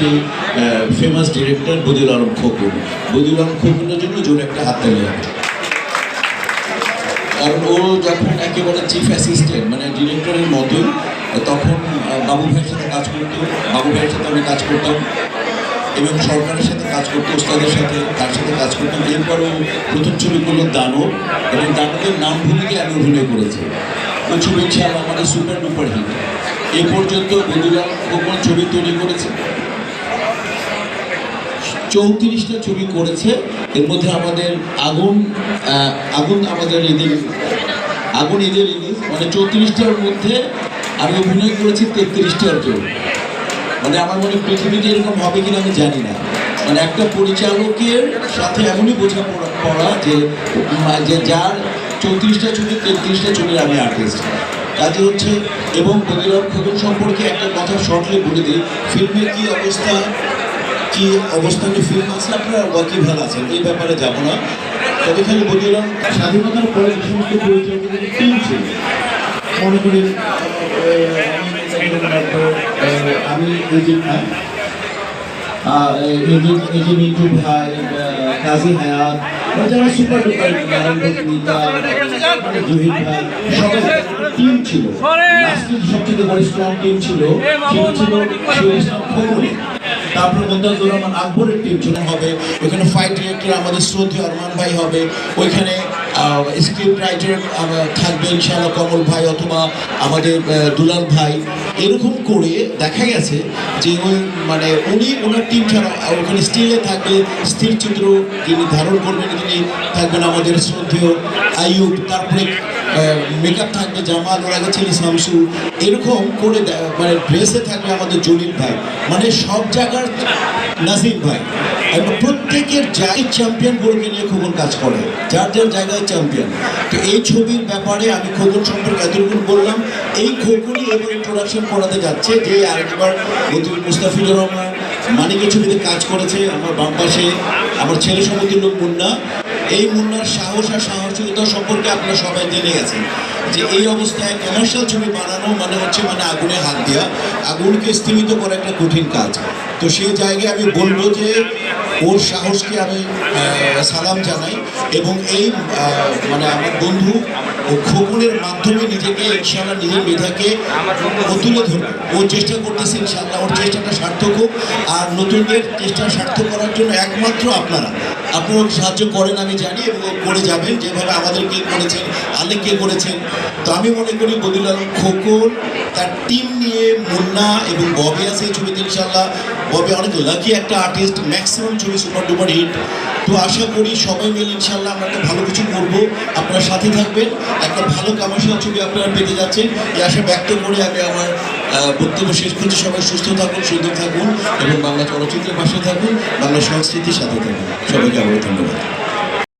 যে famous director Badiul Alam Khokon. Badiul Alam খোকনের জন্য জোরে একটা হাততালি হবে, কারণ ও যখন একেবারে চিফ অ্যাসিস্ট্যান্ট মানে ডিরেক্টরের মতোই, তখন বাবু ভাইয়ের সাথে কাজ করতো, বাবু ভাইয়ের সাথে আমি কাজ করতাম এবং সরকারের সাথে কাজ করতো, ওস্তাদের সাথে তার সাথে কাজ করতাম। এরপরও প্রথম ছবি করলো দানব, এবং দানবের নাম ভুলে গিয়ে আমি অভিনয় করেছি। ওই ছবি ছিল আমাদের সুপার ডুপার হিট। এ পর্যন্ত বদিউল আলম খোকন ছবি তৈরি করেছে 34টা ছবি করেছে। এর মধ্যে আমাদের আগুন আমাদের ঈদের রিলিজ, মানে 34টার মধ্যে আমি অভিনয় করেছি 33টার জন্য। মানে আমার মনে পৃথিবীতে এরকম হবে কিনা আমি জানি না। মানে একটা পরিচালকের সাথে এমনই বোঝাপড়া যে যার 34টা ছবি 33টা ছবির আমি আর্টিস্ট কাজে হচ্ছে। এবং বদিউল আলম খোকন সম্পর্কে একটা কথা শর্টলি বলে দিই, ফিল্মের কি অবস্থানে ফিল্ম আছে, আপনারা ওয়াকিবহাল আছেন, এই ব্যাপারে যাব না। তবে খালি বদিউল আলম স্বাধীনতার পরে যে সমস্ত পরিচালকদের টিম ছিল, মনে করি আমি মিন্টু ভাই, কাজী হায়াত, যারা সুপার ডুপার জহির ভাই, সবাই টিম ছিল। লাস্টের সবচেয়ে বড় স্ট্রং টিম ছিল সেটা ছিল খোকনের। তারপরে মোন্তাজুর রহমান আকবরের টিম ছিল হবে। ওইখানে ফাইট ডিরেক্টর আমাদের শ্রদ্ধেয় আরমান ভাই হবে, ওইখানে স্ক্রিপ্ট রাইটার থাকবে ইনশাআল্লাহ কমল ভাই অথবা আমাদের দুলাল ভাই। এরকম করে দেখা গেছে যে ওই মানে ওনার টিম ছাড়া ওখানে স্টিলে থাকবে, স্থির চিত্র যিনি ধারণ করবেন তিনি থাকবেন আমাদের শ্রদ্ধেয় আইয়ুব, তারপরে মেকআপ থাকবে জামাল, ওর আগে ছিল শামসু। এরকম করে মানে ড্রেসে থাকবে আমাদের জলিল ভাই, মানে সব জায়গার নাজিব ভাই, এবং প্রত্যেকের জায়গায় চ্যাম্পিয়ন বলকে নিয়ে খোকন কাজ করে, যার যার জায়গায় চ্যাম্পিয়ন। তো এই ছবির ব্যাপারে আমি খোকন সম্পর্কে এতটুকু বললাম। এই খোকনই এবার ইন্ট্রোডাকশন করাতে যাচ্ছে যে আরেকবার মুস্তাফিজুর রহমান মানিকের ছবিতে কাজ করেছে। আমার বাম পাশে আমার ছেলে সমতুল্য মুন্না। এই মুন্নার সাহস আর সাহসিকতা সম্পর্কে আপনারা সবাই জেনে গেছেন যে এই অবস্থায় কমার্শিয়াল ছবি বানানো মানে হচ্ছে মানে আগুনে হাত দেওয়া, আগুনকে স্থিমিত করা একটা কঠিন কাজ। তো সেই জায়গায় আমি বলবো যে ওর সাহসকে আমি সালাম জানাই, এবং এই মানে আমার বন্ধু ও খোকনের মাধ্যমে নিজেকে ইনশাআল্লাহ নিজের মেধাকে ও তুলে ধরবে। ও চেষ্টা করতেছে, ইনশাআল্লাহ ওর চেষ্টাটা সার্থক হোক। আর নতুনদের চেষ্টা সার্থক করার জন্য একমাত্র আপনারা সাহায্য করেন আমি জানি, এবং করে যাবেন যেভাবে আমাদেরকে করেছেন, আলেককে করেছেন। তো আমি মনে করি বদিউল আলম খোকন তার টিম নিয়ে মুন্না এবং ববি আছে এই ছবিতে ইনশাআল্লাহ। ববি অনেক লাকি একটা আর্টিস্ট, ম্যাক্সিমাম ছবি সুপার ডুপার হিট। তো আশা করি সবাই মিলে ইনশাআল্লাহ আমরা একটা ভালো কিছু করবো, আপনারা সাথে থাকবেন, একটা ভালো কমার্শিয়াল ছবি আপনারা পেতে যাচ্ছেন। এই আশা ব্যক্ত করে আমি আমার বক্তব্য শেষ করছি। সবাই সুস্থ থাকুন, সুন্দর থাকুন এবং বাংলা চলচ্চিত্রের পাশে থাকুন, বাংলা সংস্কৃতির সাথে থাকুন। সবাইকে আবারও ধন্যবাদ।